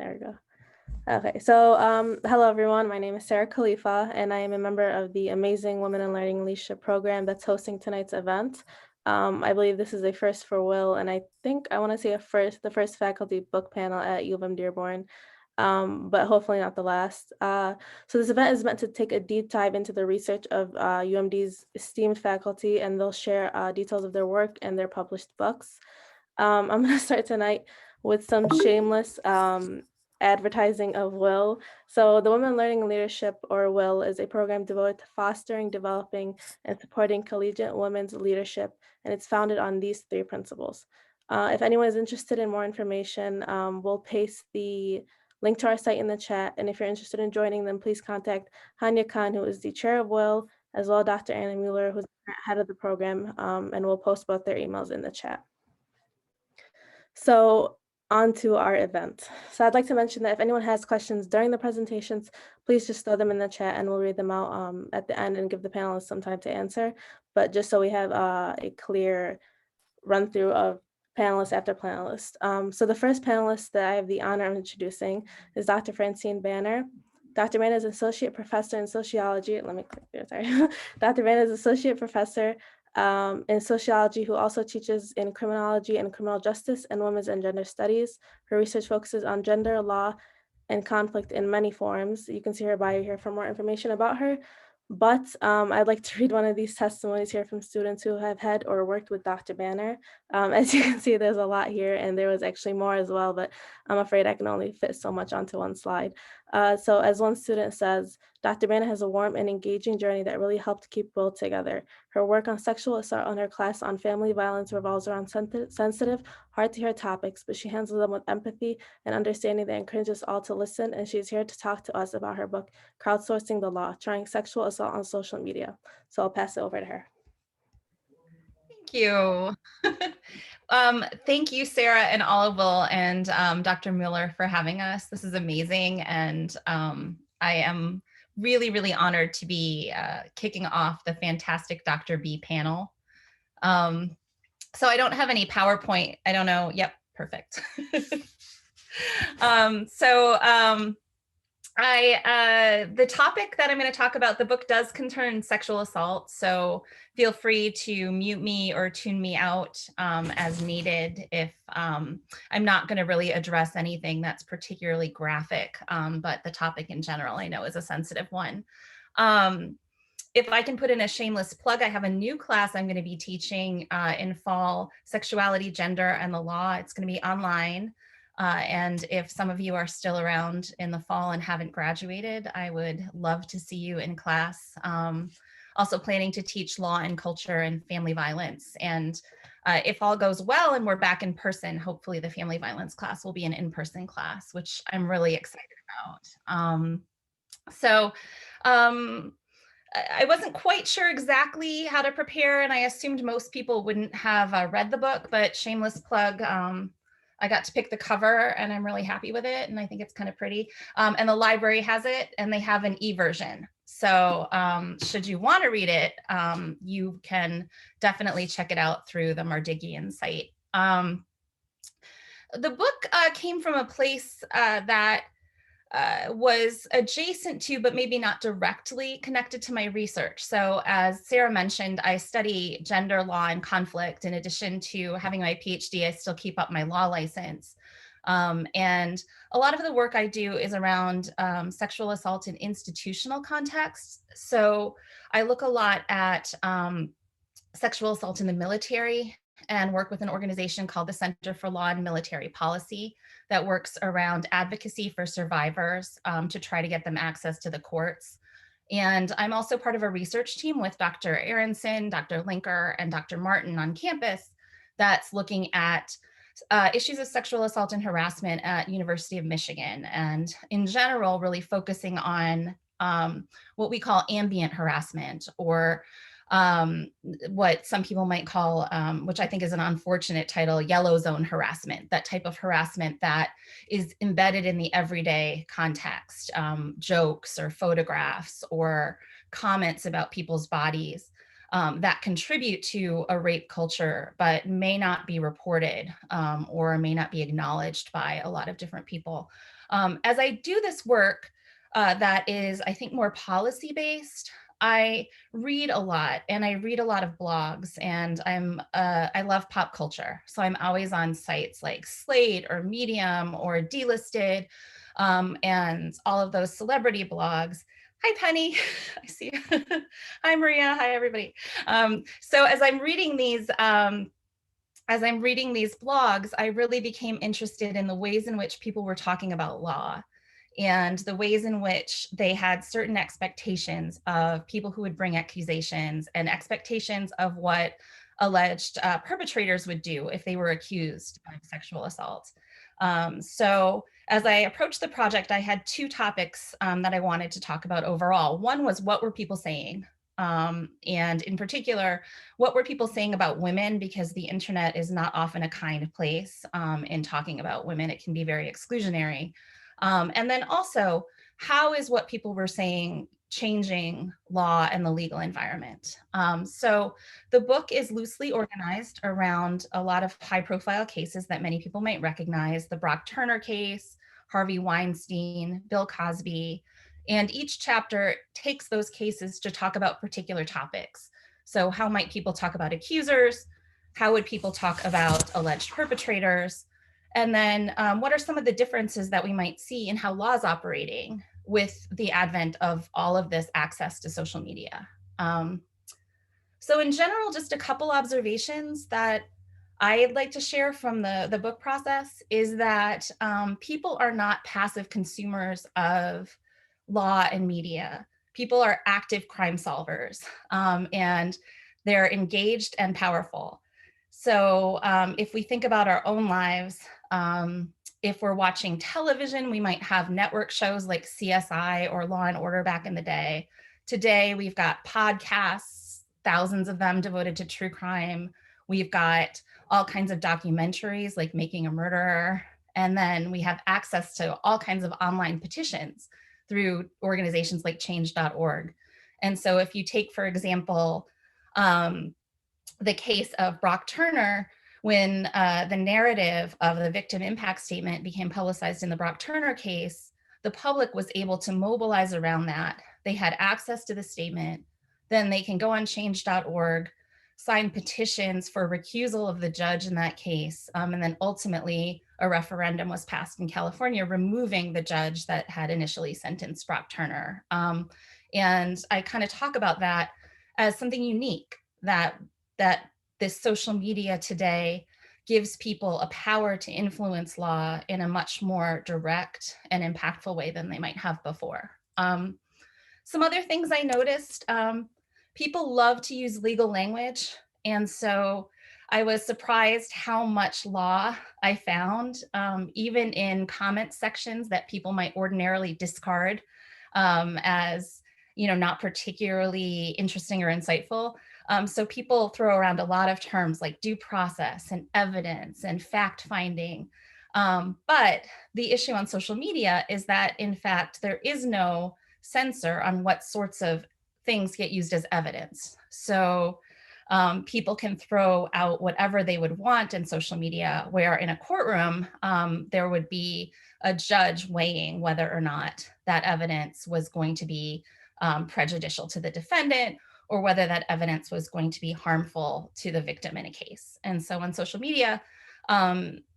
There we go. Okay, so hello everyone. My name is Sarah Khalifa, and I am a member of the amazing Women in Learning and Leadership program that's hosting tonight's event. I believe this is a first for Will, and I think I want to say the first faculty book panel at UM-Dearborn, but hopefully not the last. So this event is meant to take a deep dive into the research of UMD's esteemed faculty, and they'll share details of their work and their published books. I'm going to start tonight with some shameless advertising of Will. So the Women Learning and Leadership, or WILL, is a program devoted to fostering, developing, and supporting collegiate women's leadership, and it's founded on these three principles. If anyone is interested in more information, we'll paste the link to our site in the chat, and if you're interested in joining them, please contact Hanya Khan, who is the chair of WILL, as well as Dr. Anna Mueller, who's the head of the program, and we'll post both their emails in the chat. So on to our event. So I'd like to mention that if anyone has questions during the presentations, please just throw them in the chat and we'll read them out at the end and give the panelists some time to answer. But just so we have a clear run through of panelists after panelists. So the first panelist that I have the honor of introducing is Dr. Francine Banner. Dr. Banner is Associate Professor in Sociology. Let me click there, sorry. Dr. Banner is Associate Professor in sociology, who also teaches in criminology and criminal justice and women's and gender studies. Her research focuses on gender, law, and conflict in many forms. You can see her bio here for more information about her. But I'd like to read one of these testimonies here from students who have had or worked with Dr. Banner. As you can see, there's a lot here, and there was actually more as well, but I'm afraid I can only fit so much onto one slide. So as one student says, Dr. Banner has a warm and engaging journey that really helped keep WILL together. Her work on sexual assault on her class on family violence revolves around sensitive, hard-to-hear topics, but she handles them with empathy and understanding that encourages us all to listen, and she's here to talk to us about her book, Crowdsourcing the Law, Trying Sexual Assault on Social Media. So I'll pass it over to her. Thank you. Thank you, Sarah and Will and Dr. Mueller for having us. This is amazing, and I am really, really honored to be kicking off the fantastic Dr. B panel. So I don't have any PowerPoint. I don't know. Yep, perfect. The topic that I'm going to talk about, the book does concern sexual assault, so feel free to mute me or tune me out as needed if I'm not going to really address anything that's particularly graphic, but the topic in general I know is a sensitive one. If I can put in a shameless plug, I have a new class I'm going to be teaching in fall, Sexuality, Gender, and the Law. It's going to be online. And if some of you are still around in the fall and haven't graduated, I would love to see you in class. Also planning to teach law and culture and family violence. And if all goes well and we're back in person, hopefully the family violence class will be an in-person class, which I'm really excited about. I wasn't quite sure exactly how to prepare, and I assumed most people wouldn't have read the book, but shameless plug, I got to pick the cover and I'm really happy with it. And I think it's kind of pretty. And the library has it and they have an e-version. So should you want to read it, you can definitely check it out through the Mardigian site. The book came from a place that was adjacent to, but maybe not directly connected to my research. So as Sarah mentioned, I study gender, law, and conflict. In addition to having my PhD, I still keep up my law license. And a lot of the work I do is around sexual assault in institutional contexts. So I look a lot at sexual assault in the military and work with an organization called the Center for Law and Military Policy that works around advocacy for survivors to try to get them access to the courts. And I'm also part of a research team with Dr. Aronson, Dr. Linker, and Dr. Martin on campus that's looking at issues of sexual assault and harassment at University of Michigan. And in general, really focusing on what we call ambient harassment, or what some people might call, which I think is an unfortunate title, yellow zone harassment, that type of harassment that is embedded in the everyday context, jokes or photographs or comments about people's bodies. that contribute to a rape culture, but may not be reported or may not be acknowledged by a lot of different people. As I do this work that is, I think, more policy-based, I read a lot, and I read a lot of blogs, and I love pop culture. So I'm always on sites like Slate or Medium or Delisted, and all of those celebrity blogs. Hi, Penny. I see you. Hi, Maria. Hi, everybody. So as I'm reading these blogs, I really became interested in the ways in which people were talking about law and the ways in which they had certain expectations of people who would bring accusations and expectations of what alleged perpetrators would do if they were accused of sexual assault. So as I approached the project, I had two topics that I wanted to talk about overall. One was, what were people saying? And in particular, what were people saying about women? Because the internet is not often a kind place in talking about women. It can be very exclusionary. And then also, how is what people were saying changing law and the legal environment? So the book is loosely organized around a lot of high profile cases that many people might recognize: the Brock Turner case, Harvey Weinstein, Bill Cosby. And each chapter takes those cases to talk about particular topics. So how might people talk about accusers? How would people talk about alleged perpetrators? And then what are some of the differences that we might see in how law is operating with the advent of all of this access to social media? So in general, just a couple observations that I'd like to share from the book process is that people are not passive consumers of law and media. People are active crime solvers, and they're engaged and powerful. So if we think about our own lives, if we're watching television, we might have network shows like CSI or Law and Order back in the day. Today, we've got podcasts, thousands of them devoted to true crime. We've got all kinds of documentaries like Making a Murderer. And then we have access to all kinds of online petitions through organizations like change.org. And so if you take, for example, the case of Brock Turner, when the narrative of the victim impact statement became publicized in the Brock Turner case, the public was able to mobilize around that. They had access to the statement. Then they can go on change.org, sign petitions for recusal of the judge in that case. And then ultimately, a referendum was passed in California, removing the judge that had initially sentenced Brock Turner. And I kind of talk about that as something unique, that this social media today gives people a power to influence law in a much more direct and impactful way than they might have before. Some other things I noticed, people love to use legal language. And so I was surprised how much law I found, even in comment sections that people might ordinarily discard as, not particularly interesting or insightful. So people throw around a lot of terms like due process and evidence and fact finding. But the issue on social media is that, in fact, there is no censor on what sorts of things get used as evidence. So people can throw out whatever they would want in social media, where in a courtroom, there would be a judge weighing whether or not that evidence was going to be prejudicial to the defendant, or whether that evidence was going to be harmful to the victim in a case. And so on social media,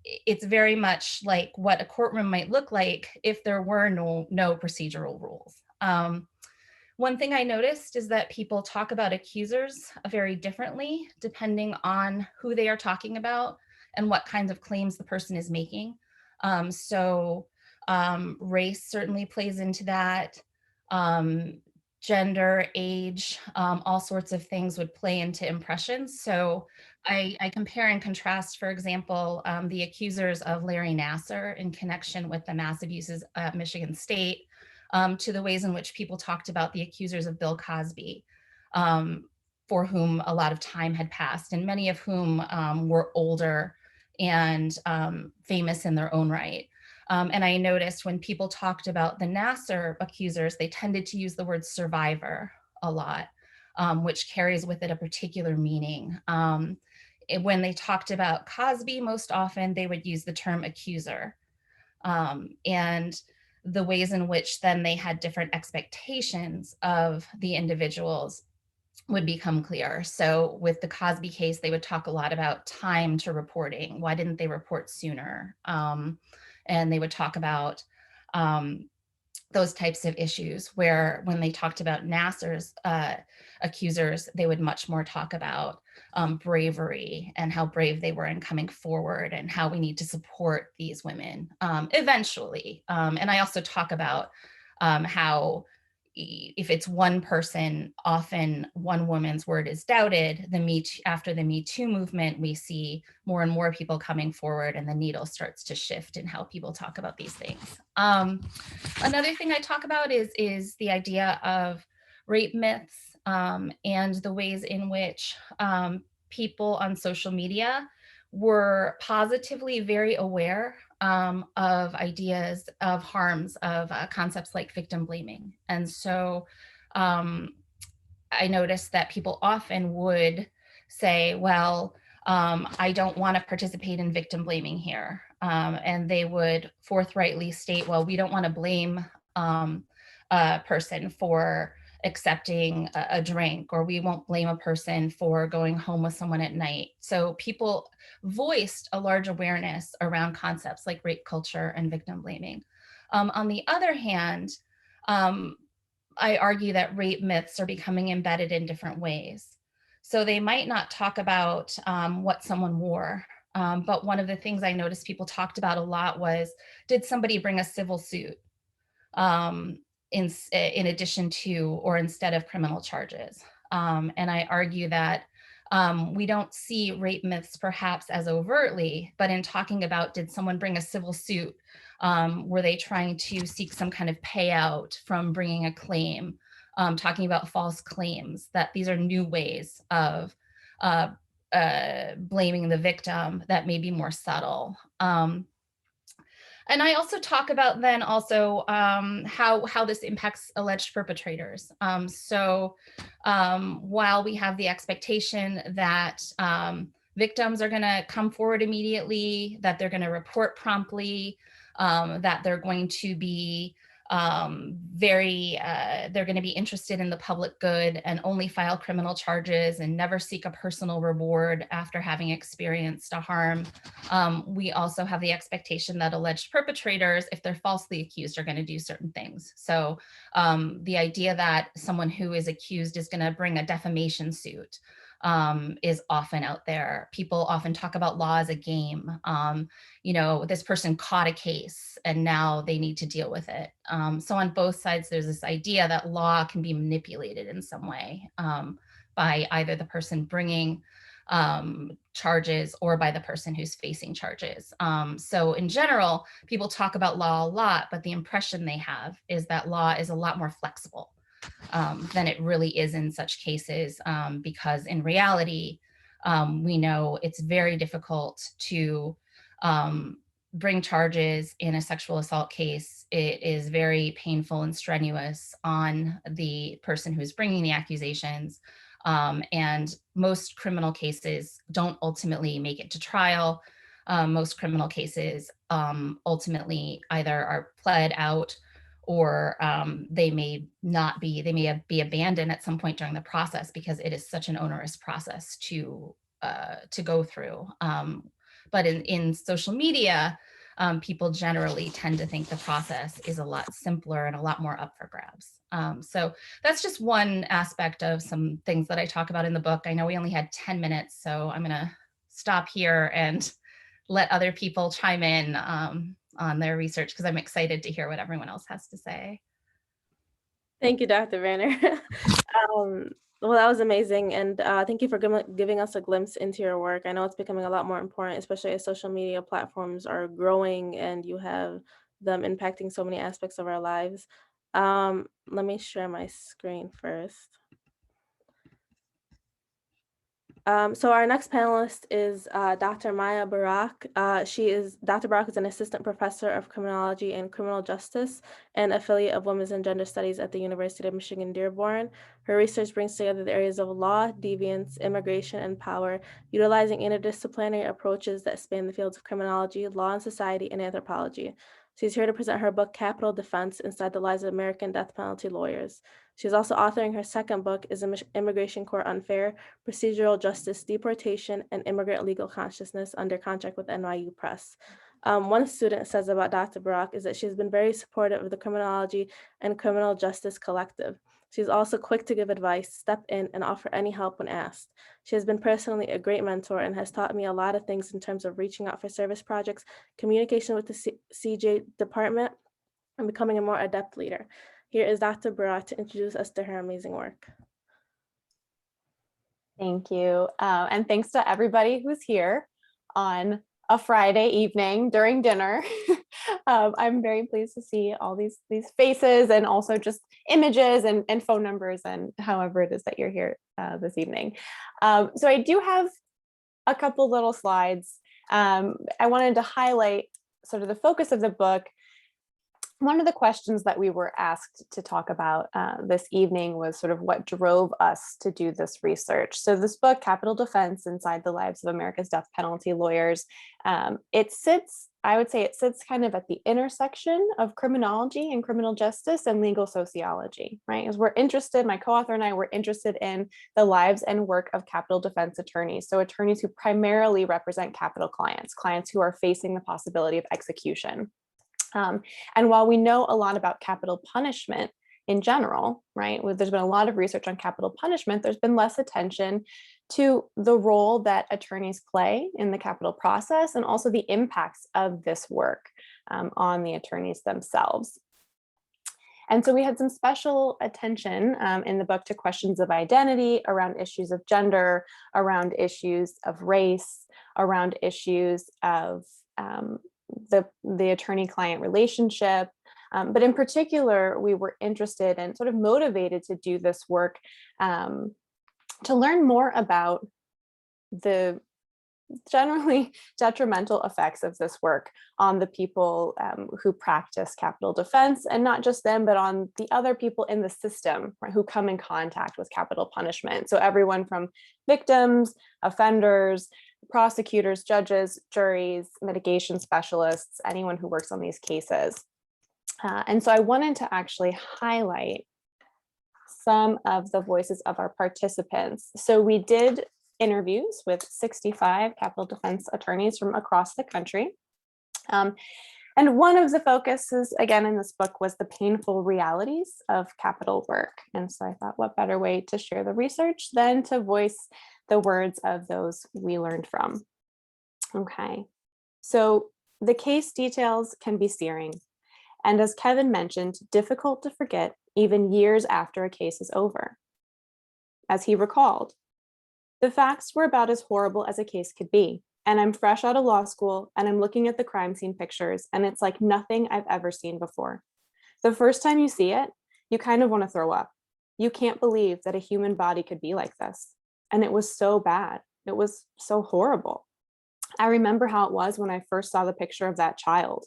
it's very much like what a courtroom might look like if there were no procedural rules. One thing I noticed is that people talk about accusers very differently depending on who they are talking about and what kinds of claims the person is making. So race certainly plays into that. Gender, age, all sorts of things would play into impressions. So I compare and contrast, for example, the accusers of Larry Nassar in connection with the mass abuses at Michigan State to the ways in which people talked about the accusers of Bill Cosby, for whom a lot of time had passed, and many of whom were older and famous in their own right. And I noticed when people talked about the Nassar accusers, they tended to use the word survivor a lot. which carries with it a particular meaning. When they talked about Cosby, most often they would use the term accuser. And the ways in which then they had different expectations of the individuals would become clear. So with the Cosby case, they would talk a lot about time to reporting. Why didn't they report sooner? And they would talk about um, those types of issues, where when they talked about Nasser's accusers, they would much more talk about bravery and how brave they were in coming forward and how we need to support these women eventually. And I also talk about how if it's one person, often one woman's word is doubted. After the Me Too movement, we see more and more people coming forward, and the needle starts to shift in how people talk about these things. Another thing I talk about is the idea of rape myths, and the ways in which people on social media were positively very aware of ideas of harms of concepts like victim blaming. And so um, I noticed that people often would say, well, I don't want to participate in victim blaming here. And they would forthrightly state, well, we don't want to blame a person for accepting a drink, or we won't blame a person for going home with someone at night. So people voiced a large awareness around concepts like rape culture and victim blaming. On the other hand, um, I argue that rape myths are becoming embedded in different ways. So they might not talk about what someone wore, but one of the things I noticed people talked about a lot was, did somebody bring a civil suit um, in addition to or instead of criminal charges? And I argue that we don't see rape myths perhaps as overtly, but in talking about, did someone bring a civil suit? Were they trying to seek some kind of payout from bringing a claim? Talking about false claims, that these are new ways of uh, blaming the victim that may be more subtle. And I also talk about then also how this impacts alleged perpetrators. While we have the expectation that victims are going to come forward immediately, that they're going to report promptly, that they're going to be they're going to be interested in the public good and only file criminal charges and never seek a personal reward after having experienced a harm. We also have the expectation that alleged perpetrators, if they're falsely accused, are going to do certain things. So the idea that someone who is accused is going to bring a defamation suit is often out there. People often talk about law as a game. This person caught a case and now they need to deal with it. So on both sides, there's this idea that law can be manipulated in some way by either the person bringing charges or by the person who's facing charges. So in general, people talk about law a lot, but the impression they have is that law is a lot more flexible than it really is in such cases, because in reality, we know it's very difficult to bring charges in a sexual assault case. It is very painful and strenuous on the person who's bringing the accusations. And most criminal cases don't ultimately make it to trial. Most criminal cases ultimately either are pled out or they may be abandoned at some point during the process because it is such an onerous process to go through. But in social media, people generally tend to think the process is a lot simpler and a lot more up for grabs. So that's just one aspect of some things that I talk about in the book. I know we only had 10 minutes, so I'm gonna stop here and let other people chime in on their research, because I'm excited to hear what everyone else has to say. Thank you, Dr. Vanner. Um, well, that was amazing, and thank you for giving us a glimpse into your work. I know it's becoming a lot more important, especially as social media platforms are growing and you have them impacting so many aspects of our lives. Let me share my screen first. So our next panelist is Dr. Maya Barak. Dr. Barak is an assistant professor of criminology and criminal justice and affiliate of women's and gender studies at the University of Michigan-Dearborn. Her research brings together the areas of law, deviance, immigration, and power, utilizing interdisciplinary approaches that span the fields of criminology, law and society, and anthropology. She's here to present her book, Capital Defense: Inside the Lives of American Death Penalty Lawyers. She's also authoring her second book, Is Immigration Court Unfair? Procedural Justice, Deportation, and Immigrant Legal Consciousness, under contract with NYU Press. One student says about Dr. Barak is that she's been very supportive of the Criminology and Criminal Justice Collective. She's also quick to give advice, step in, and offer any help when asked. She has been personally a great mentor and has taught me a lot of things in terms of reaching out for service projects, communication with the CJ department, and becoming a more adept leader. Here is Dr. Barak to introduce us to her amazing work. Thank you. And thanks to everybody who's here on a Friday evening during dinner. I'm very pleased to see all these faces and also just images and phone numbers and however it is that you're here this evening. So I do have a couple little slides. I wanted to highlight sort of the focus of the book. One of the questions that we were asked to talk about this evening was sort of what drove us to do this research. So this book, Capital Defense: Inside the Lives of America's Death Penalty Lawyers, I would say it sits kind of at the intersection of criminology and criminal justice and legal sociology, right? As we're interested, my co-author and I were interested in the lives and work of capital defense attorneys. So attorneys who primarily represent capital clients who are facing the possibility of execution. And while we know a lot about capital punishment in general, right, there's been a lot of research on capital punishment, there's been less attention to the role that attorneys play in the capital process and also the impacts of this work on the attorneys themselves. And so we had some special attention in the book to questions of identity, around issues of gender, around issues of race, around issues of the attorney-client relationship. But in particular, we were interested and sort of motivated to do this work to learn more about the generally detrimental effects of this work on the people who practice capital defense, and not just them, but on the other people in the system, right, who come in contact with capital punishment. So everyone from victims, offenders, prosecutors, judges, juries, mitigation specialists, anyone who works on these cases. And so I wanted to actually highlight some of the voices of our participants. So we did interviews with 65 capital defense attorneys from across the country. And one of the focuses, again, in this book was the painful realities of capital work. And so I thought, what better way to share the research than to voice the words of those we learned from. Okay, so the case details can be searing. And as Kevin mentioned, difficult to forget even years after a case is over. As he recalled, the facts were about as horrible as a case could be. And I'm fresh out of law school and I'm looking at the crime scene pictures and it's like nothing I've ever seen before. The first time you see it, you kind of want to throw up. You can't believe that a human body could be like this. And it was so bad. It was so horrible. I remember how it was when I first saw the picture of that child,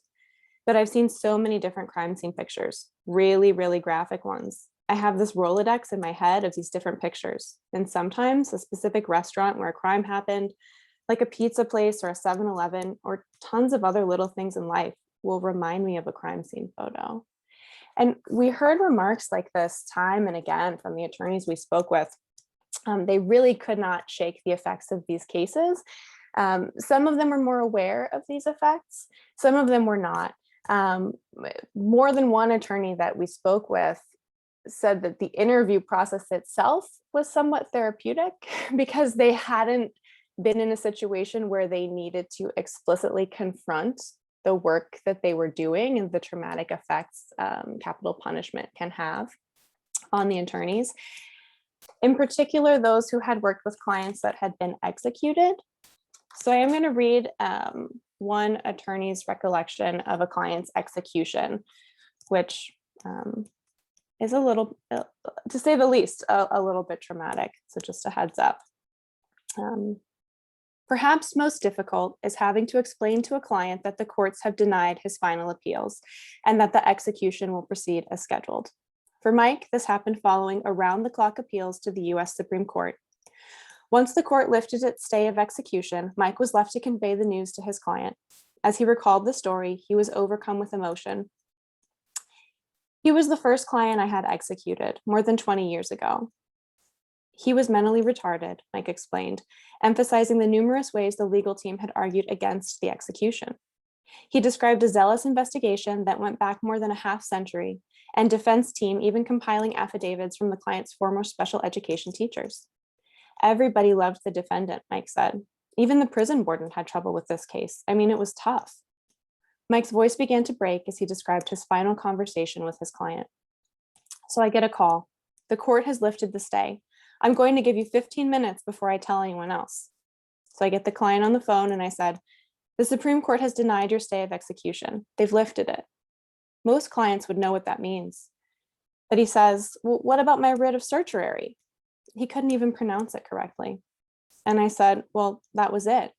but I've seen so many different crime scene pictures, really, really graphic ones. I have this Rolodex in my head of these different pictures. And sometimes a specific restaurant where a crime happened, like a pizza place or a 7-Eleven or tons of other little things in life, will remind me of a crime scene photo. And we heard remarks like this time and again from the attorneys we spoke with. They really could not shake the effects of these cases. Some of them were more aware of these effects. Some of them were not. More than one attorney that we spoke with said that the interview process itself was somewhat therapeutic because they hadn't been in a situation where they needed to explicitly confront the work that they were doing and the traumatic effects capital punishment can have on the attorneys. In particular, those who had worked with clients that had been executed. So I am going to read one attorney's recollection of a client's execution, which is a little, to say the least, a little bit traumatic. So just a heads up. Perhaps most difficult is having to explain to a client that the courts have denied his final appeals and that the execution will proceed as scheduled. For Mike, this happened following around-the-clock appeals to the US Supreme Court. Once the court lifted its stay of execution, Mike was left to convey the news to his client. As he recalled the story, he was overcome with emotion. He was the first client I had executed more than 20 years ago. He was mentally retarded, Mike explained, emphasizing the numerous ways the legal team had argued against the execution. He described a zealous investigation that went back more than a half century, and defense team even compiling affidavits from the client's former special education teachers. Everybody loved the defendant, Mike said. Even the prison warden had trouble with this case. I mean, it was tough. Mike's voice began to break as he described his final conversation with his client. So I get a call. The court has lifted the stay. I'm going to give you 15 minutes before I tell anyone else. So I get the client on the phone and I said, the Supreme Court has denied your stay of execution. They've lifted it. Most clients would know what that means. But he says, well, what about my writ of certiorari? He couldn't even pronounce it correctly. And I said, well, that was it.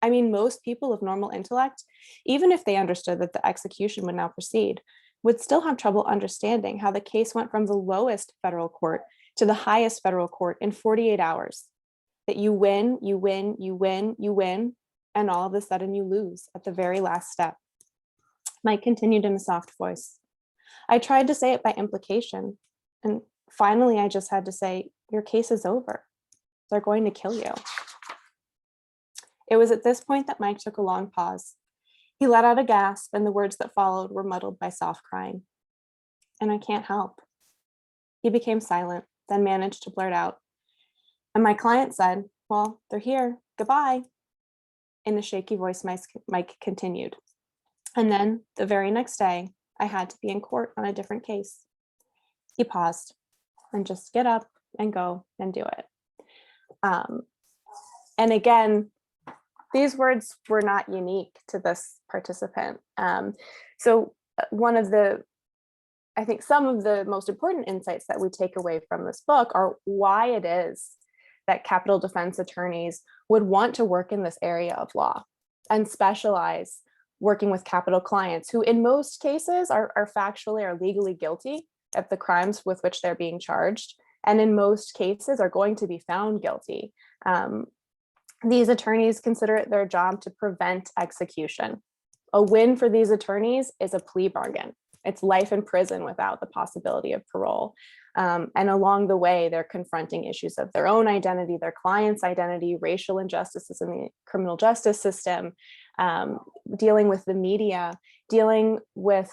I mean, most people of normal intellect, even if they understood that the execution would now proceed, would still have trouble understanding how the case went from the lowest federal court to the highest federal court in 48 hours. That you win, you win, you win, you win, and all of a sudden you lose at the very last step. Mike continued in a soft voice. I tried to say it by implication, and finally I just had to say, your case is over. They're going to kill you. It was at this point that Mike took a long pause. He let out a gasp, and the words that followed were muddled by soft crying. And I can't help. He became silent, then managed to blurt out. And my client said, well, they're here. Goodbye. In a shaky voice, Mike continued. And then the very next day, I had to be in court on a different case. He paused and just get up and go and do it. And again, these words were not unique to this participant. So one of the, I think some of the most important insights that we take away from this book are why it is that capital defense attorneys would want to work in this area of law and specialize working with capital clients who in most cases are factually or legally guilty of the crimes with which they're being charged, and in most cases are going to be found guilty. These attorneys consider it their job to prevent execution. A win for these attorneys is a plea bargain. It's life in prison without the possibility of parole. And along the way, they're confronting issues of their own identity, their client's identity, racial injustices in the criminal justice system, dealing with the media, dealing with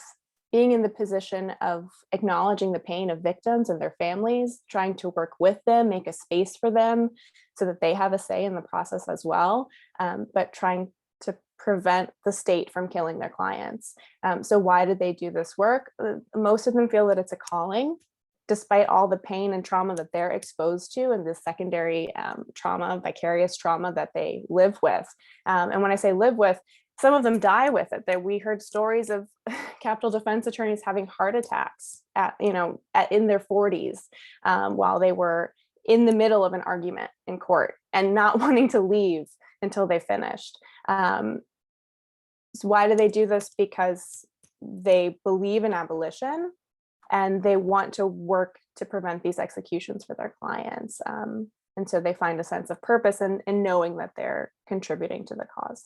being in the position of acknowledging the pain of victims and their families, trying to work with them, make a space for them so that they have a say in the process as well, but trying to prevent the state from killing their clients. So why did they do this work? Most of them feel that it's a calling, despite all the pain and trauma that they're exposed to and the secondary trauma, vicarious trauma that they live with. And when I say live with, some of them die with it. That we heard stories of capital defense attorneys having heart attacks in their 40s while they were in the middle of an argument in court and not wanting to leave until they finished. So why do they do this? Because they believe in abolition and they want to work to prevent these executions for their clients. And so they find a sense of purpose in knowing that they're contributing to the cause.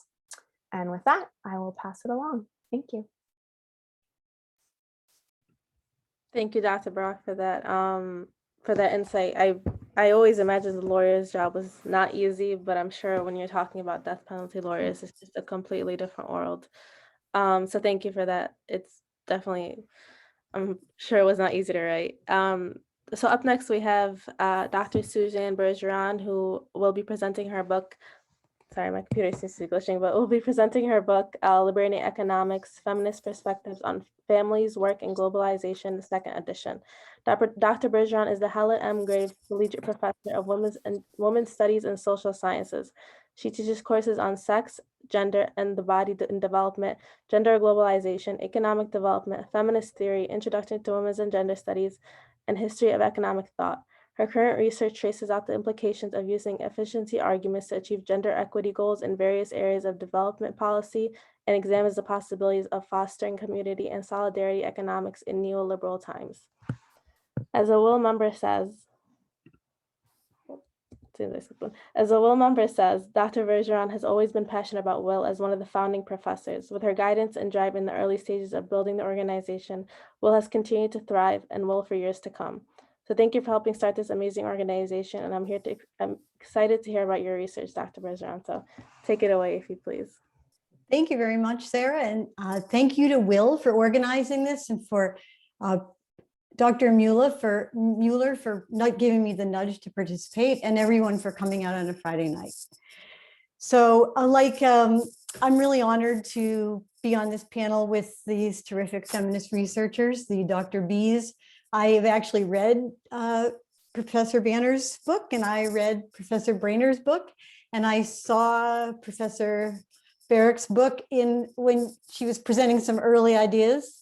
And with that, I will pass it along. Thank you. Thank you, Dr. Brock, for that insight. I always imagined the lawyer's job was not easy, but I'm sure when you're talking about death penalty lawyers, it's just a completely different world. So thank you for that. It's definitely, I'm sure it was not easy to write. So up next we have Dr. Susan Bergeron, who will be presenting her book. Sorry, my computer seems to be glitching, but we'll be presenting her book, Liberating Economics, Feminist Perspectives on Families, Work, and Globalization, the second edition. Dr. Bergeron is the Helen M. Graves Collegiate Professor of Women's Studies and Social Sciences. She teaches courses on sex, gender, and the body in development, gender globalization, economic development, feminist theory, introduction to women's and gender studies, and history of economic thought. Her current research traces out the implications of using efficiency arguments to achieve gender equity goals in various areas of development policy and examines the possibilities of fostering community and solidarity economics in neoliberal times. As a Will member says, Dr. Bergeron has always been passionate about Will as one of the founding professors. With her guidance and drive in the early stages of building the organization, Will has continued to thrive and will for years to come. So thank you for helping start this amazing organization, and I'm excited to hear about your research, Dr. Bergeron. So take it away, if you please. Thank you very much, Sarah, and thank you to Will for organizing this, and for Dr. Mueller for not giving me the nudge to participate, and everyone for coming out on a Friday night. So I'm really honored to be on this panel with these terrific feminist researchers, the Dr. B's. I have actually read Professor Banner's book, and I read Professor Brainer's book, and I saw Professor Barrick's book when she was presenting some early ideas.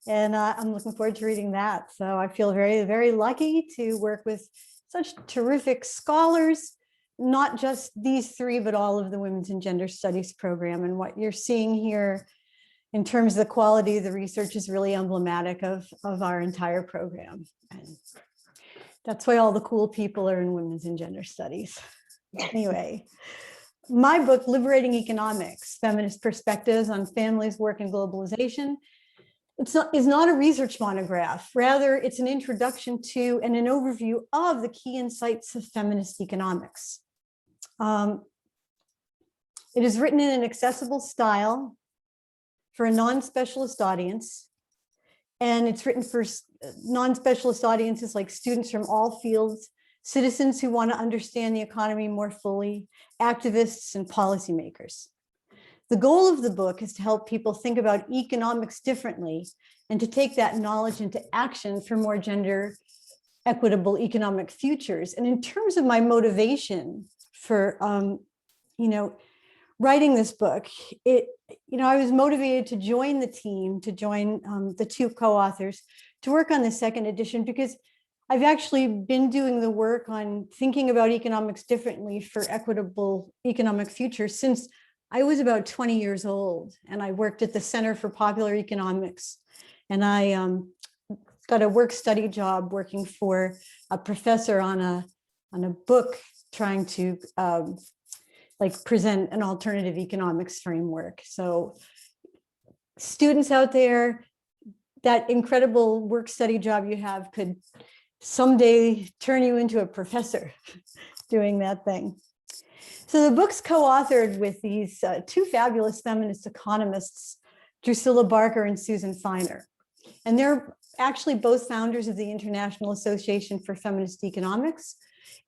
And I'm looking forward to reading that. So I feel very, very lucky to work with such terrific scholars, not just these three, but all of the Women's and Gender Studies program. And what you're seeing here in terms of the quality of the research is really emblematic of our entire program. And that's why all the cool people are in Women's and Gender Studies. Anyway, my book, Liberating Economics, Feminist Perspectives on Families, Work, and Globalization, is not a research monograph. Rather, it's an introduction to and an overview of the key insights of feminist economics. It is written in an accessible style for a non-specialist audience, and it's written for non-specialist audiences like students from all fields, citizens who want to understand the economy more fully, activists, and policymakers. The goal of the book is to help people think about economics differently and to take that knowledge into action for more gender equitable economic futures. And in terms of my motivation for, writing this book, I was motivated to join the team, to join the two co-authors to work on the second edition, because I've actually been doing the work on thinking about economics differently for equitable economic futures since I was about 20 years old, and I worked at the Center for Popular Economics, and I got a work study job working for a professor on a book trying to present an alternative economics framework. So students out there, that incredible work study job you have could someday turn you into a professor doing that thing. So the book's co-authored with these two fabulous feminist economists, Drusilla Barker and Susan Feiner. And they're actually both founders of the International Association for Feminist Economics.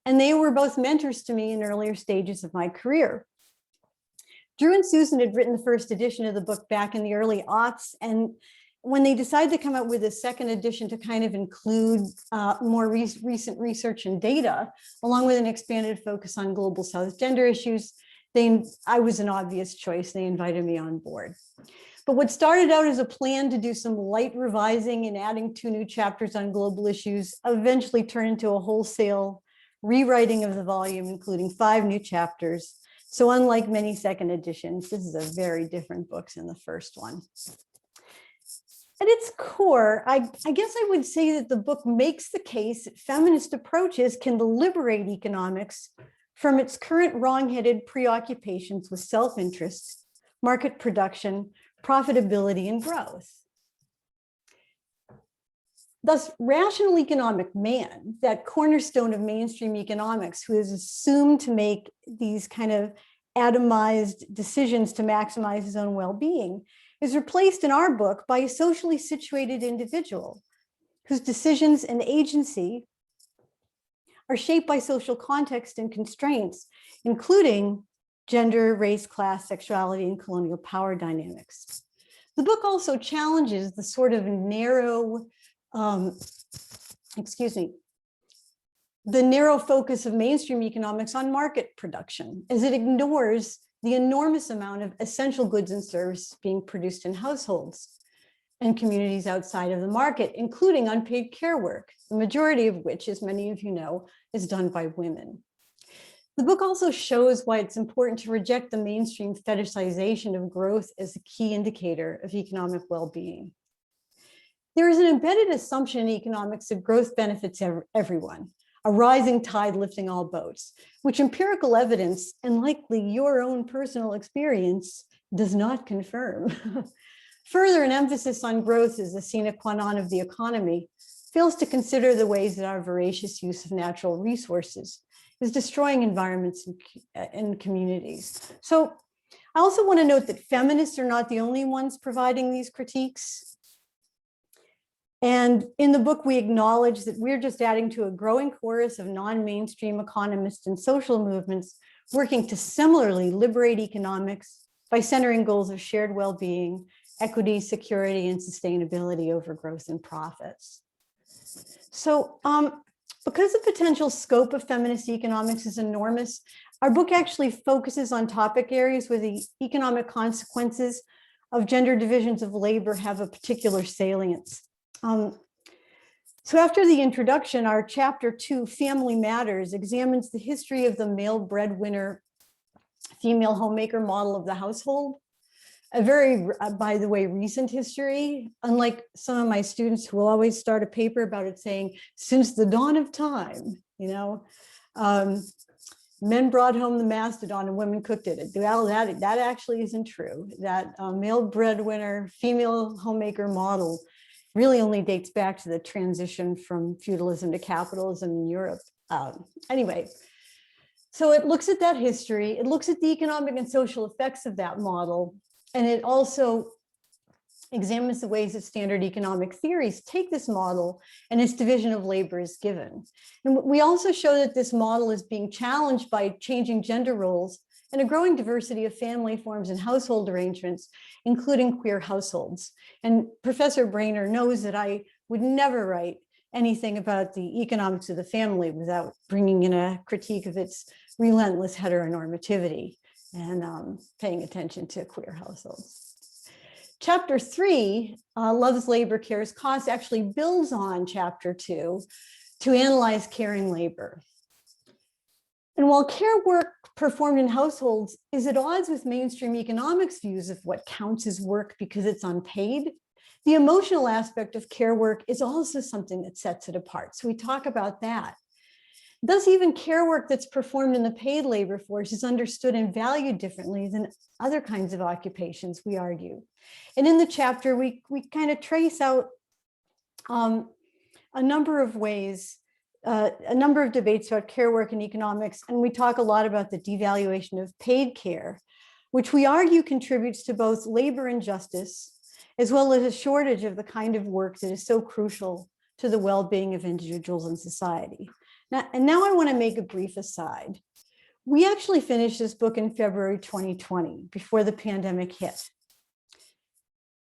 And they were both mentors to me in earlier stages of my career. Drew and Susan had written the first edition of the book back in the early aughts. And when they decided to come out with a second edition to kind of include more recent research and data, along with an expanded focus on global South gender issues, I was an obvious choice. They invited me on board. But what started out as a plan to do some light revising and adding 2 new chapters on global issues eventually turned into a wholesale rewriting of the volume, including 5 new chapters. So unlike many second editions, this is a very different book than the first one. At its core, I guess I would say that the book makes the case that feminist approaches can liberate economics from its current wrong-headed preoccupations with self-interest, market production, profitability, and growth. Thus, rational economic man, that cornerstone of mainstream economics, who is assumed to make these kind of atomized decisions to maximize his own well-being, is replaced in our book by a socially situated individual whose decisions and agency are shaped by social context and constraints, including gender, race, class, sexuality, and colonial power dynamics. The book also challenges the sort of narrow, the narrow focus of mainstream economics on market production, as it ignores the enormous amount of essential goods and services being produced in households. and communities outside of the market, including unpaid care work, the majority of which, as many of you know, is done by women. The book also shows why it's important to reject the mainstream fetishization of growth as a key indicator of economic well-being. There is an embedded assumption in economics that growth benefits everyone, a rising tide lifting all boats, which empirical evidence and likely your own personal experience does not confirm. Further, an emphasis on growth as a sine qua non of the economy fails to consider the ways that our voracious use of natural resources is destroying environments and communities. So I also want to note that feminists are not the only ones providing these critiques. And in the book, we acknowledge that we're just adding to a growing chorus of non-mainstream economists and social movements working to similarly liberate economics by centering goals of shared well-being, equity, security, and sustainability over growth and profits. So because the potential scope of feminist economics is enormous, our book actually focuses on topic areas where the economic consequences of gender divisions of labor have a particular salience. So after the introduction, our chapter 2, Family Matters, examines the history of the male breadwinner, female homemaker model of the household. A very, by the way, recent history, unlike some of my students who will always start a paper about it saying, since the dawn of time, you know, men brought home the mastodon and women cooked it. Well, that actually isn't true. That male breadwinner, female homemaker model really only dates back to the transition from feudalism to capitalism in Europe. Anyway, so it looks at that history, it looks at the economic and social effects of that model, and it also examines the ways that standard economic theories take this model and its division of labor is given. And we also show that this model is being challenged by changing gender roles and a growing diversity of family forms and household arrangements, including queer households. And Professor Brainer knows that I would never write anything about the economics of the family without bringing in a critique of its relentless heteronormativity and paying attention to queer households. Chapter 3, Love's Labor, Cares, Costs, actually builds on chapter 2 to analyze caring labor. And while care work performed in households is at odds with mainstream economics views of what counts as work because it's unpaid, the emotional aspect of care work is also something that sets it apart. So we talk about that. Thus, even care work that's performed in the paid labor force is understood and valued differently than other kinds of occupations, we argue. And in the chapter, we kind of trace out a number of ways, a number of debates about care work and economics, and we talk a lot about the devaluation of paid care, which we argue contributes to both labor injustice, as well as a shortage of the kind of work that is so crucial to the well-being of individuals and society. Now I want to make a brief aside. We actually finished this book in February 2020, before the pandemic hit.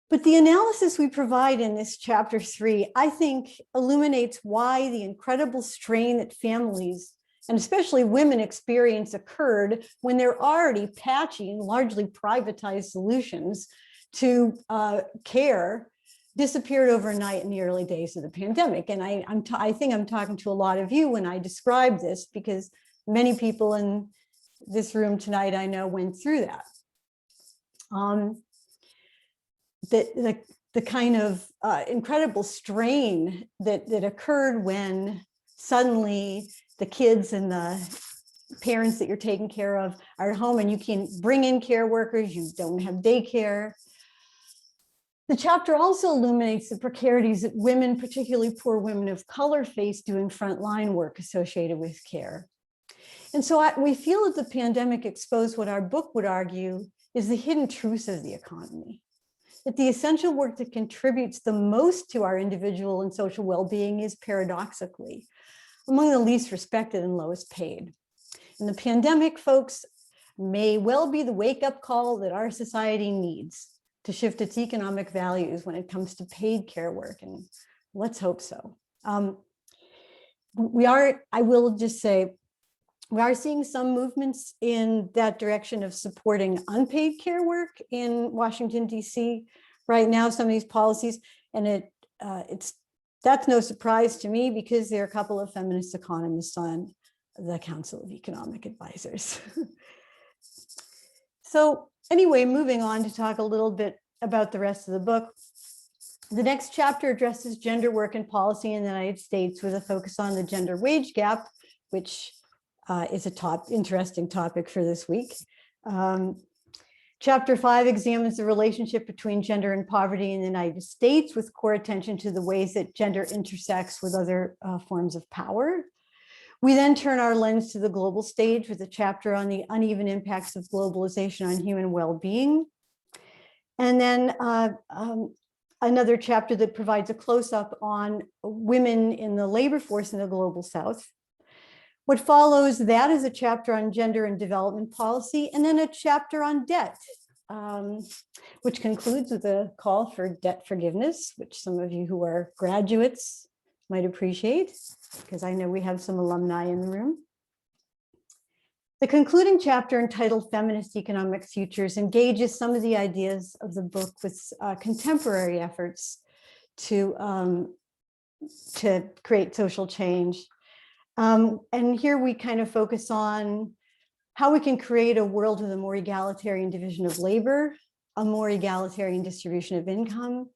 But the analysis we provide in this chapter 3, I think, illuminates why the incredible strain that families, and especially women, experience occurred when they're already patchy and largely privatized solutions to care disappeared overnight in the early days of the pandemic. And I think I'm talking to a lot of you when I describe this, because many people in this room tonight I know went through that. The kind of incredible strain that occurred when suddenly the kids and the parents that you're taking care of are at home and you can bring in care workers, you don't have daycare. The chapter also illuminates the precarities that women, particularly poor women of color, face doing frontline work associated with care. And so we feel that the pandemic exposed what our book would argue is the hidden truths of the economy, that the essential work that contributes the most to our individual and social well-being is paradoxically among the least respected and lowest paid. And the pandemic, folks, may well be the wake-up call that our society needs to shift its economic values when it comes to paid care work, and let's hope so. I will just say, we are seeing some movements in that direction of supporting unpaid care work in Washington, D.C., right now, some of these policies, and that's no surprise to me because there are a couple of feminist economists on the Council of Economic Advisors. So anyway, moving on to talk a little bit about the rest of the book. The next chapter addresses gender work and policy in the United States with a focus on the gender wage gap, which is a interesting topic for this week. Chapter 5 examines the relationship between gender and poverty in the United States with core attention to the ways that gender intersects with other forms of power. We then turn our lens to the global stage with a chapter on the uneven impacts of globalization on human well-being. And then another chapter that provides a close-up on women in the labor force in the global South. What follows that is a chapter on gender and development policy, and then a chapter on debt, which concludes with a call for debt forgiveness, which some of you who are graduates might appreciate, because I know we have some alumni in the room. The concluding chapter, entitled Feminist Economic Futures, engages some of the ideas of the book with contemporary efforts to create social change. And here we kind of focus on how we can create a world with a more egalitarian division of labor, a more egalitarian distribution of income,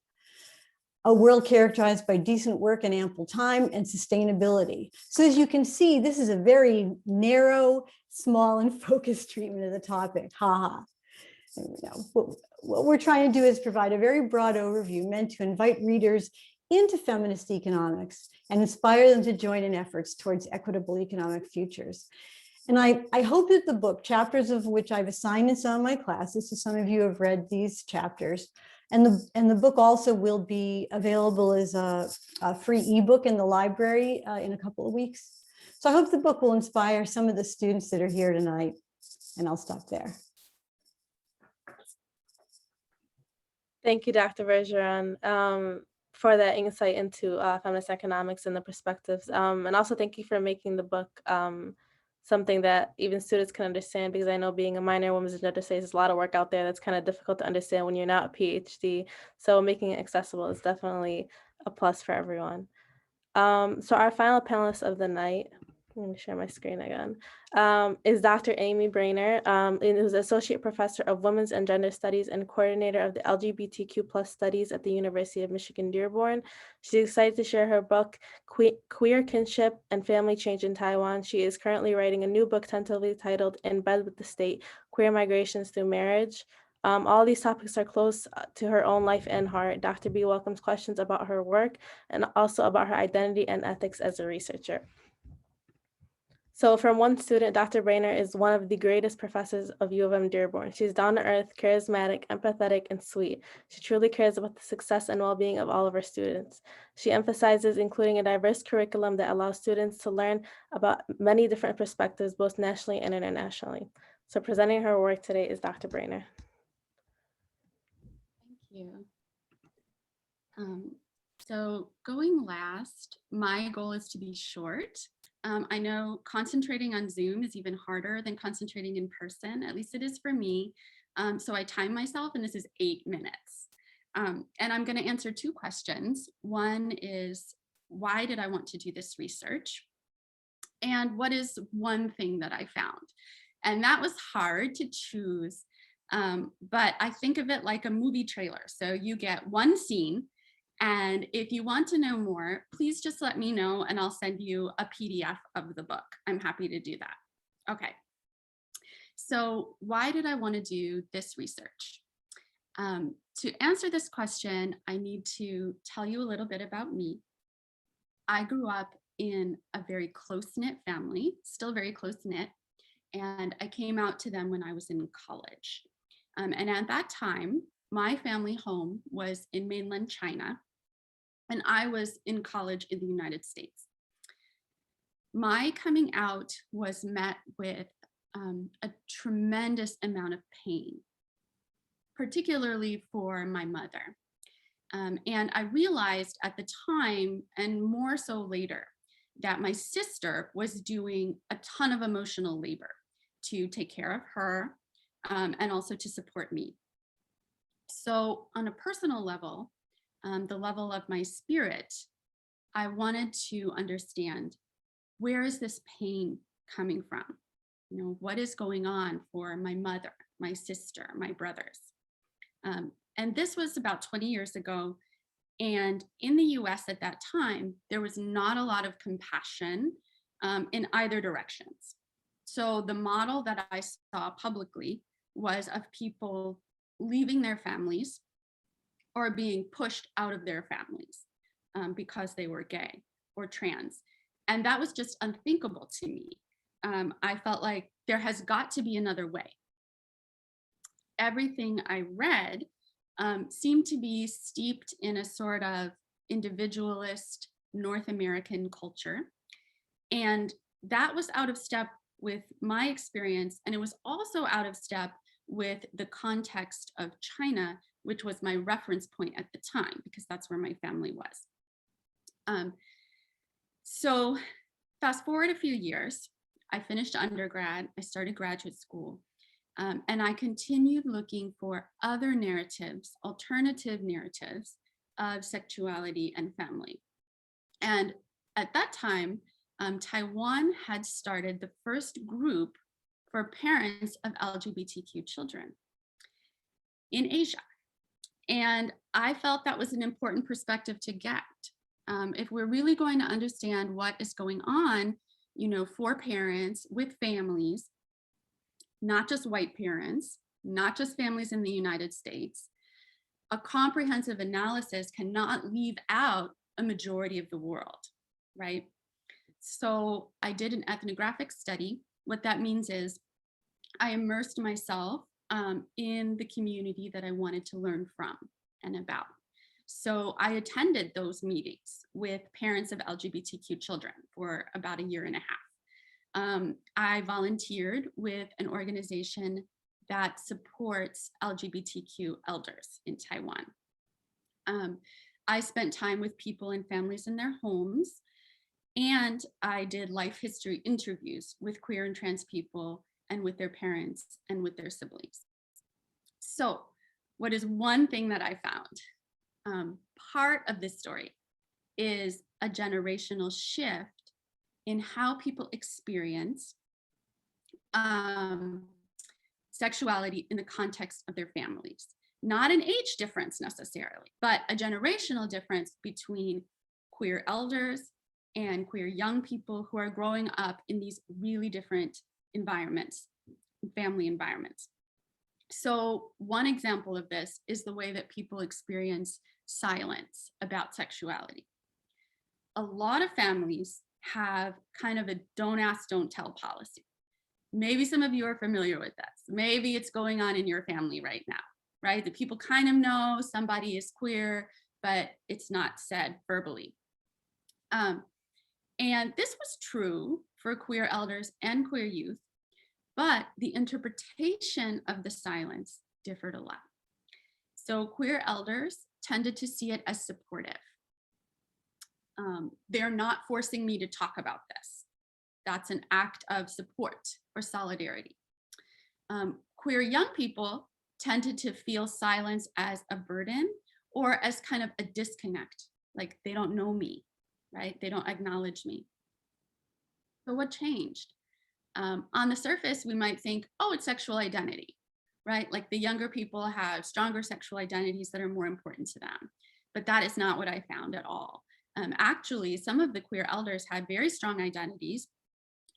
a world characterized by decent work and ample time, and sustainability. So as you can see, this is a very narrow, small, and focused treatment of the topic. What we're trying to do is provide a very broad overview meant to invite readers into feminist economics and inspire them to join in efforts towards equitable economic futures. And I hope that the book, chapters of which I've assigned in some of my classes, so some of you have read these chapters, and the book also will be available as a free ebook in the library in a couple of weeks. So I hope the book will inspire some of the students that are here tonight, and I'll stop there. Thank you, Dr. Bergeron, for that insight into feminist economics and the perspectives. And also thank you for making the book something that even students can understand, because I know being a minor in women's and gender studies, there's a lot of work out there that's kind of difficult to understand when you're not a PhD. So making it accessible is definitely a plus for everyone. So our final panelist of the night, let me share my screen again, is Dr. Amy Brainer, who's Associate Professor of Women's and Gender Studies and Coordinator of the LGBTQ+ Studies at the University of Michigan-Dearborn. She's excited to share her book, Queer Kinship and Family Change in Taiwan. She is currently writing a new book tentatively titled In Bed with the State, Queer Migrations Through Marriage. All these topics are close to her own life and heart. Dr. B welcomes questions about her work and also about her identity and ethics as a researcher. So from one student, Dr. Brainer is one of the greatest professors of UM-Dearborn. She's down to earth, charismatic, empathetic, and sweet. She truly cares about the success and well-being of all of her students. She emphasizes including a diverse curriculum that allows students to learn about many different perspectives, both nationally and internationally. So presenting her work today is Dr. Brainer. Thank you. So going last, my goal is to be short. I know concentrating on Zoom is even harder than concentrating in person, at least it is for me. So I time myself, and this is 8 minutes. And I'm going to answer 2 questions. One is, why did I want to do this research? And what is one thing that I found? And that was hard to choose, but I think of it like a movie trailer. So you get one scene, and if you want to know more, please just let me know and I'll send you a PDF of the book. I'm happy to do that. Okay. So why did I want to do this research? To answer this question, I need to tell you a little bit about me. I grew up in a very close-knit family, still very close-knit, and I came out to them when I was in college. And at that time, my family home was in mainland China, and I was in college in the United States. My coming out was met with a tremendous amount of pain, particularly for my mother. And I realized at the time, and more so later, that my sister was doing a ton of emotional labor to take care of her and also to support me. So on a personal level, the level of my spirit, I wanted to understand, where is this pain coming from? You know, what is going on for my mother, my sister, my brothers? And this was about 20 years ago. And in the US at that time, there was not a lot of compassion in either directions. So the model that I saw publicly was of people leaving their families or being pushed out of their families because they were gay or trans. And that was just unthinkable to me. I felt like there has got to be another way. Everything I read seemed to be steeped in a sort of individualist North American culture. And that was out of step with my experience. And it was also out of step with the context of China, which was my reference point at the time, because that's where my family was. So fast forward a few years, I finished undergrad, I started graduate school, and I continued looking for other narratives, alternative narratives of sexuality and family. And at that time, Taiwan had started the first group for parents of LGBTQ children in Asia. And I felt that was an important perspective to get. If we're really going to understand what is going on, you know, for parents with families, not just white parents, not just families in the United States, a comprehensive analysis cannot leave out a majority of the world, right? So I did an ethnographic study. What that means is I immersed myself in the community that I wanted to learn from and about. So I attended those meetings with parents of LGBTQ children for about a year and a half. I volunteered with an organization that supports LGBTQ elders in Taiwan. I spent time with people and families in their homes, and I did life history interviews with queer and trans people and with their parents and with their siblings. So what is one thing that I found? Part of this story is a generational shift in how people experience sexuality in the context of their families. Not an age difference necessarily, but a generational difference between queer elders and queer young people who are growing up in these really different environments, family environments. So one example of this is the way that people experience silence about sexuality. A lot of families have kind of a don't ask, don't tell policy. Maybe some of you are familiar with this. Maybe it's going on in your family right now, right? That people kind of know somebody is queer, but it's not said verbally. And this was true for queer elders and queer youth, but the interpretation of the silence differed a lot. So queer elders tended to see it as supportive. They're not forcing me to talk about this. That's an act of support or solidarity. Queer young people tended to feel silence as a burden or as kind of a disconnect, like they don't know me, right? They don't acknowledge me. So what changed? On the surface, we might think, oh, it's sexual identity, right? Like the younger people have stronger sexual identities that are more important to them. But that is not what I found at all. Actually, some of the queer elders had very strong identities,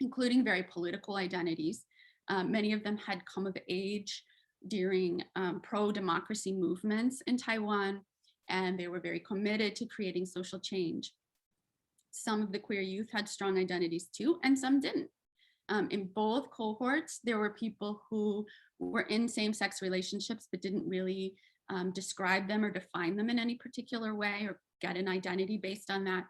including very political identities. Many of them had come of age during pro-democracy movements in Taiwan, and they were very committed to creating social change. Some of the queer youth had strong identities too, and some didn't. In both cohorts, there were people who were in same-sex relationships but didn't really describe them or define them in any particular way or get an identity based on that.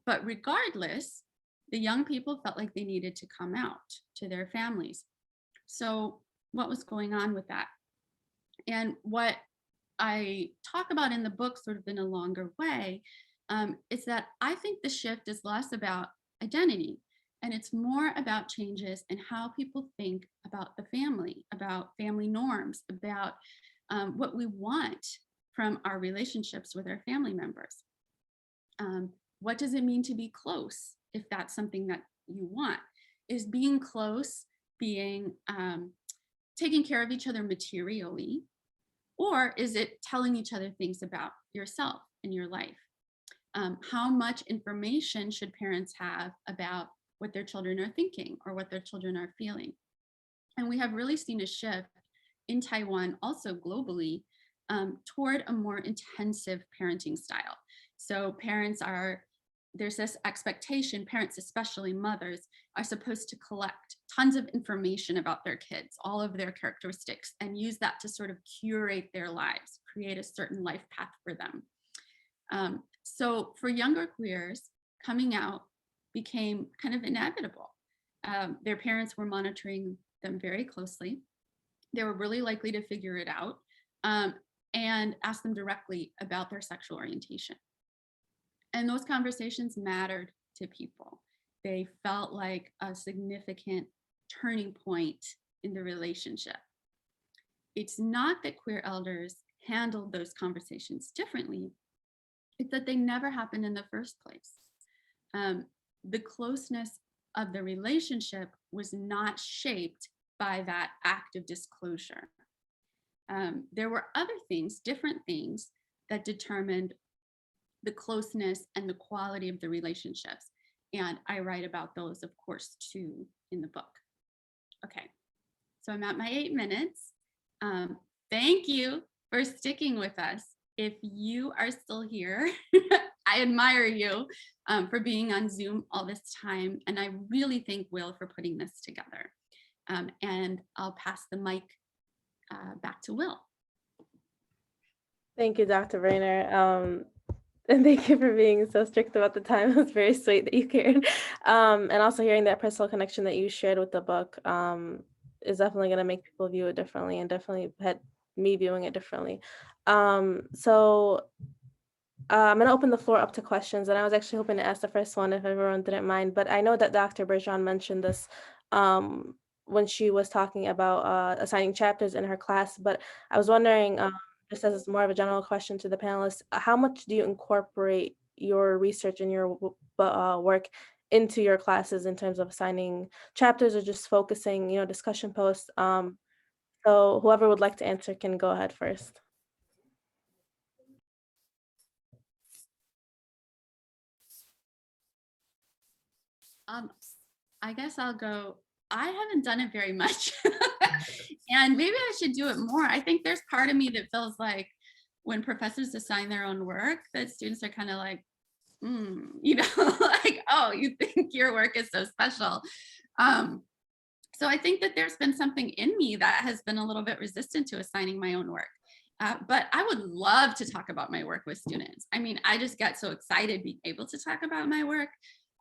But regardless, the young people felt like they needed to come out to their families. So what was going on with that? And what I talk about in the book sort of in a longer way is that I think the shift is less about identity and it's more about changes in how people think about the family, about family norms, about what we want from our relationships with our family members. What does it mean to be close, if that's something that you want? Is being close being taking care of each other materially, or is it telling each other things about yourself and your life? How much information should parents have about what their children are thinking or what their children are feeling? And we have really seen a shift in Taiwan, also globally, toward a more intensive parenting style. So there's this expectation, parents, especially mothers, are supposed to collect tons of information about their kids, all of their characteristics, and use that to sort of curate their lives, create a certain life path for them. So for younger queers, coming out became kind of inevitable. Their parents were monitoring them very closely. They were really likely to figure it out and ask them directly about their sexual orientation. And those conversations mattered to people. They felt like a significant turning point in the relationship. It's not that queer elders handled those conversations differently, it's that they never happened in the first place. The closeness of the relationship was not shaped by that act of disclosure. There were other things, different things, that determined the closeness and the quality of the relationships. And I write about those, of course, too, in the book. Okay, so I'm at my 8 minutes. Thank you for sticking with us. If you are still here, I admire you for being on Zoom all this time. And I really thank Will for putting this together. And I'll pass the mic back to Will. Thank you, Dr. Brainer. And thank you for being so strict about the time. It was very sweet that you cared. And also hearing that personal connection that you shared with the book is definitely going to make people view it differently, and definitely had me viewing it differently. So I'm going to open the floor up to questions. And I was actually hoping to ask the first one if everyone didn't mind. But I know that Dr. Bergeron mentioned this when she was talking about assigning chapters in her class. But I was wondering, just as more of a general question to the panelists, how much do you incorporate your research and your work into your classes in terms of assigning chapters or just focusing, discussion posts? So whoever would like to answer can go ahead first. I guess I'll go. I haven't done it very much. And maybe I should do it more. I think there's part of me that feels like when professors assign their own work, that students are kind of like, like, oh, you think your work is so special. So I think that there's been something in me that has been a little bit resistant to assigning my own work. But I would love to talk about my work with students. I mean, I just get so excited being able to talk about my work.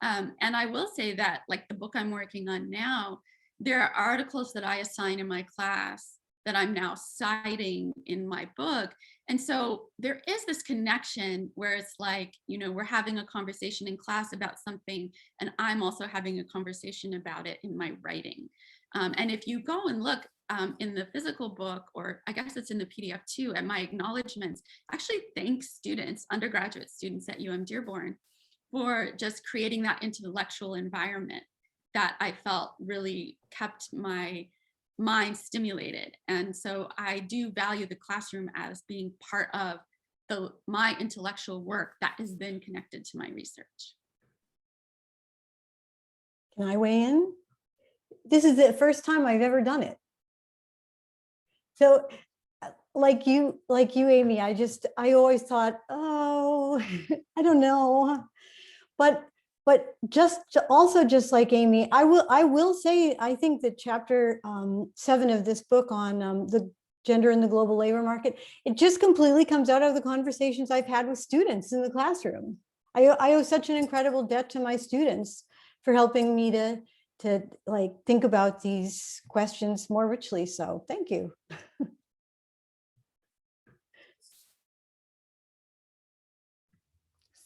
And I will say that, like the book I'm working on now, there are articles that I assign in my class that I'm now citing in my book. And so there is this connection where it's like, we're having a conversation in class about something, and I'm also having a conversation about it in my writing. And if you go and look in the physical book, or I guess it's in the PDF too, at my acknowledgements, I actually thank students, undergraduate students at UM-Dearborn, for just creating that intellectual environment that I felt really kept my mind stimulated. And so I do value the classroom as being part of my intellectual work that is then connected to my research. Can I weigh in? This is the first time I've ever done it. So like you, Amy, I always thought, oh, I don't know. But just like Amy, I will say, I think that chapter 7 of this book on the gender in the global labor market, it just completely comes out of the conversations I've had with students in the classroom. I owe such an incredible debt to my students for helping me to like think about these questions more richly. So thank you.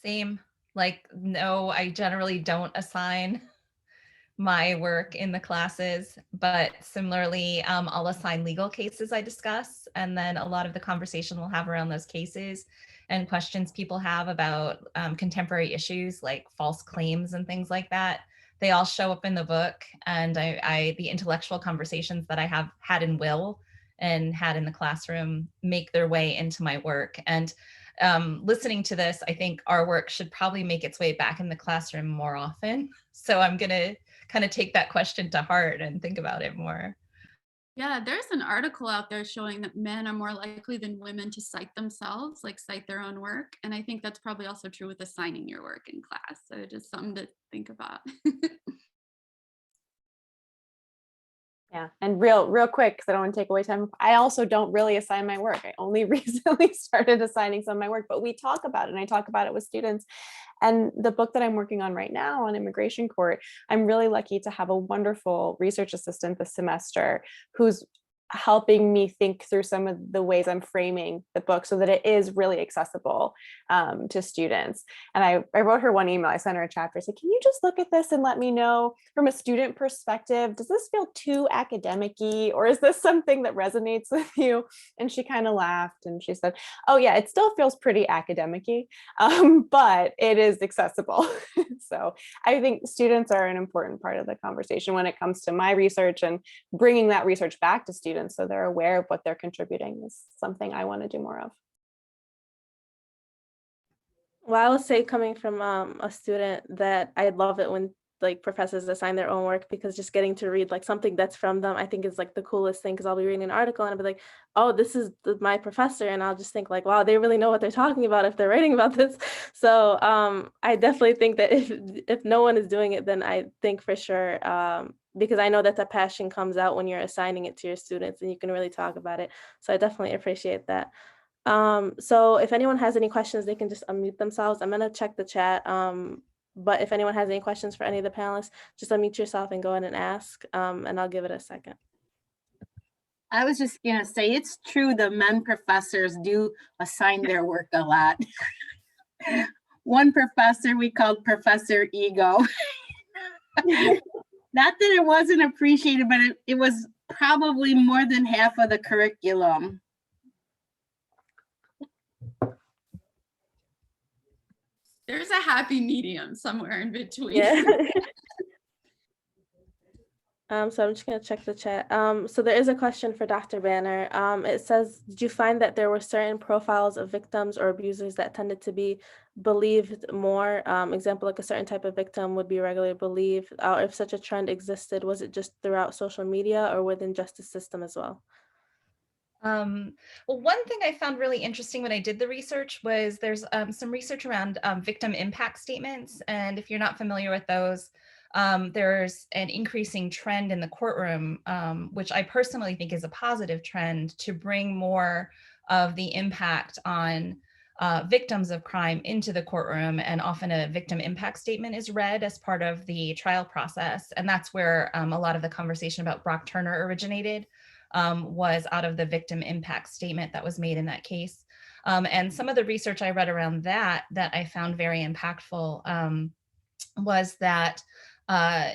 Same. Like, no, I generally don't assign my work in the classes, but similarly, I'll assign legal cases I discuss, and then a lot of the conversation we'll have around those cases and questions people have about contemporary issues like false claims and things like that. They all show up in the book, and the intellectual conversations that I have had in Will and had in the classroom make their way into my work. And listening to this, I think our work should probably make its way back in the classroom more often. So I'm going to kind of take that question to heart and think about it more. Yeah, there's an article out there showing that men are more likely than women to cite themselves, like cite their own work. And I think that's probably also true with assigning your work in class. So just something to think about. Yeah, and real quick, because I don't want to take away time. I also don't really assign my work. I only recently started assigning some of my work, but we talk about it, and I talk about it with students. And the book that I'm working on right now on immigration court, I'm really lucky to have a wonderful research assistant this semester who's helping me think through some of the ways I'm framing the book so that it is really accessible to students. And I wrote her one email, I sent her a chapter, I said, can you just look at this and let me know from a student perspective, does this feel too academic-y, or is this something that resonates with you? And she kind of laughed and she said, oh yeah, it still feels pretty academic-y, but it is accessible. So I think students are an important part of the conversation when it comes to my research, and bringing that research back to students so they're aware of what they're contributing is something I want to do more of. Well, I would say, coming from a student, that I love it when like professors assign their own work, because just getting to read like something that's from them, I think is like the coolest thing, because I'll be reading an article and I'll be like, oh, this is my professor, and I'll just think like, wow, they really know what they're talking about if they're writing about this. So I definitely think that if no one is doing it, then I think for sure, because I know that the passion comes out when you're assigning it to your students and you can really talk about it. So I definitely appreciate that. So if anyone has any questions, they can just unmute themselves. I'm gonna check the chat. But if anyone has any questions for any of the panelists, just unmute yourself and go ahead and ask, and I'll give it a second. I was just gonna say, it's true, the men professors do assign their work a lot. One professor we called Professor Ego. Not that it wasn't appreciated, but it was probably more than half of the curriculum. There's a happy medium somewhere in between. Yeah. So I'm just gonna check the chat. So there is a question for Dr. Banner. It says, did you find that there were certain profiles of victims or abusers that tended to be believed more? Example, like a certain type of victim would be regularly believed. If such a trend existed, was it just throughout social media or within justice system as well? Well, one thing I found really interesting when I did the research was there's some research around victim impact statements. And if you're not familiar with those, there's an increasing trend in the courtroom, which I personally think is a positive trend, to bring more of the impact on victims of crime into the courtroom. And often a victim impact statement is read as part of the trial process. And that's where a lot of the conversation about Brock Turner originated. Was out of the victim impact statement that was made in that case. And some of the research I read around that I found very impactful was that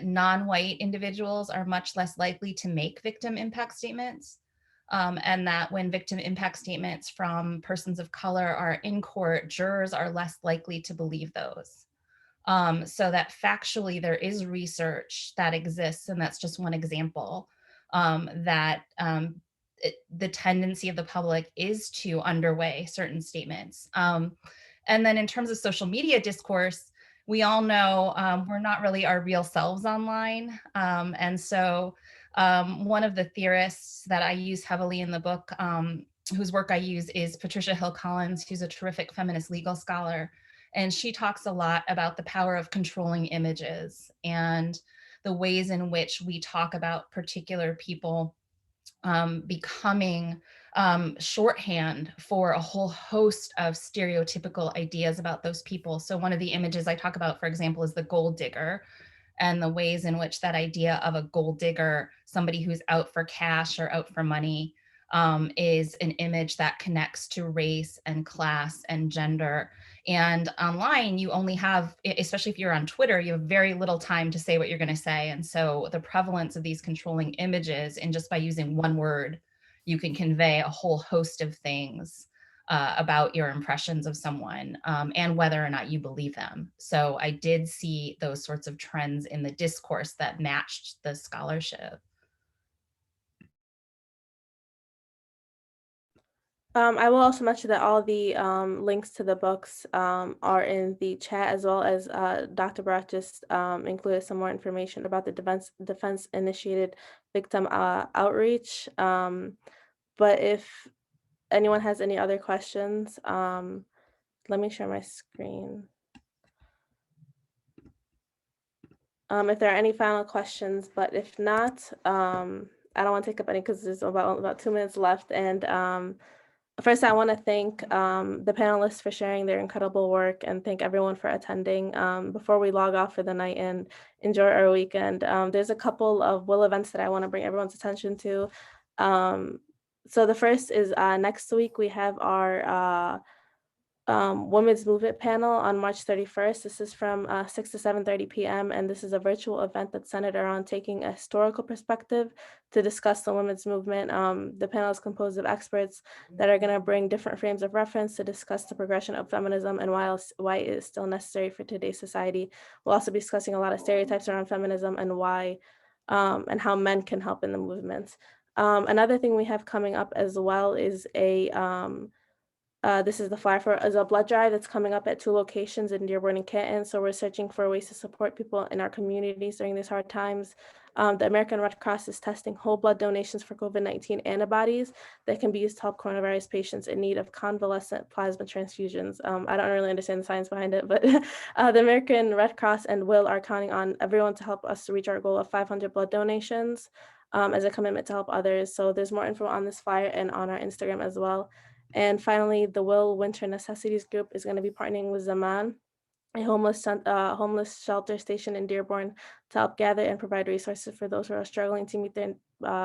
non-white individuals are much less likely to make victim impact statements. And that when victim impact statements from persons of color are in court, jurors are less likely to believe those. So that factually there is research that exists, and that's just one example, that the tendency of the public is to underweigh certain statements. And then in terms of social media discourse, we all know we're not really our real selves online. And so one of the theorists that I use heavily in the book, whose work I use, is Patricia Hill Collins, who's a terrific feminist legal scholar. And she talks a lot about the power of controlling images and the ways in which we talk about particular people becoming shorthand for a whole host of stereotypical ideas about those people. So one of the images I talk about, for example, is the gold digger, and the ways in which that idea of a gold digger, somebody who's out for cash or out for money, is an image that connects to race and class and gender. And online, you only have, especially if you're on Twitter, you have very little time to say what you're going to say. And so the prevalence of these controlling images, and just by using one word, you can convey a whole host of things about your impressions of someone and whether or not you believe them. So I did see those sorts of trends in the discourse that matched the scholarship. I will also mention that all the links to the books are in the chat, as well as Dr. Brock just included some more information about the defense initiated victim outreach. But if anyone has any other questions, let me share my screen. If there are any final questions, but if not, I don't want to take up any because there's about 2 minutes left. And first, I want to thank the panelists for sharing their incredible work, and thank everyone for attending. Before we log off for the night and enjoy our weekend, there's a couple of WIL events that I want to bring everyone's attention to. So the first is next week we have our Women's Movement panel on March 31st. This is from 6 to 7:30 p.m. And this is a virtual event that's centered around taking a historical perspective to discuss the women's movement. The panel is composed of experts that are going to bring different frames of reference to discuss the progression of feminism and why it is still necessary for today's society. We'll also be discussing a lot of stereotypes around feminism and why and how men can help in the movement. Another thing we have coming up as well is this is the flyer for a blood drive that's coming up at 2 locations in Dearborn and Canton. So we're searching for ways to support people in our communities during these hard times. The American Red Cross is testing whole blood donations for COVID-19 antibodies that can be used to help coronavirus patients in need of convalescent plasma transfusions. I don't really understand the science behind it, but the American Red Cross and WIL are counting on everyone to help us to reach our goal of 500 blood donations as a commitment to help others. So there's more info on this flyer and on our Instagram as well. And finally, the WIL Winter Necessities Group is going to be partnering with Zaman, a homeless shelter station in Dearborn, to help gather and provide resources for those who are struggling to meet their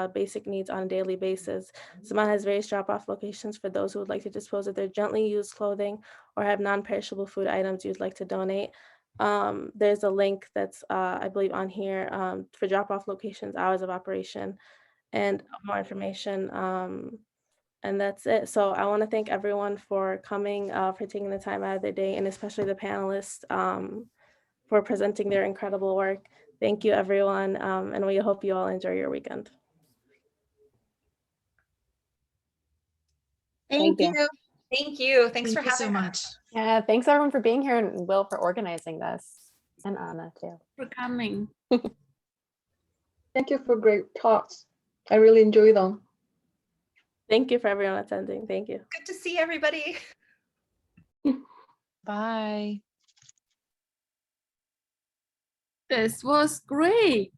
basic needs on a daily basis. Zaman has various drop-off locations for those who would like to dispose of their gently used clothing or have non-perishable food items you'd like to donate. There's a link that's, I believe, on here for drop-off locations, hours of operation, and more information. And that's it. So I want to thank everyone for coming, for taking the time out of their day, and especially the panelists for presenting their incredible work. Thank you, everyone, and we hope you all enjoy your weekend. Thank you. Thank you. Thanks for Thank you so having us. much. Yeah, thanks everyone for being here, and Will for organizing this, and Anna too. For coming. Thank you for great talks. I really enjoyed them. Thank you for everyone attending. Thank you. Good to see everybody. Bye. This was great.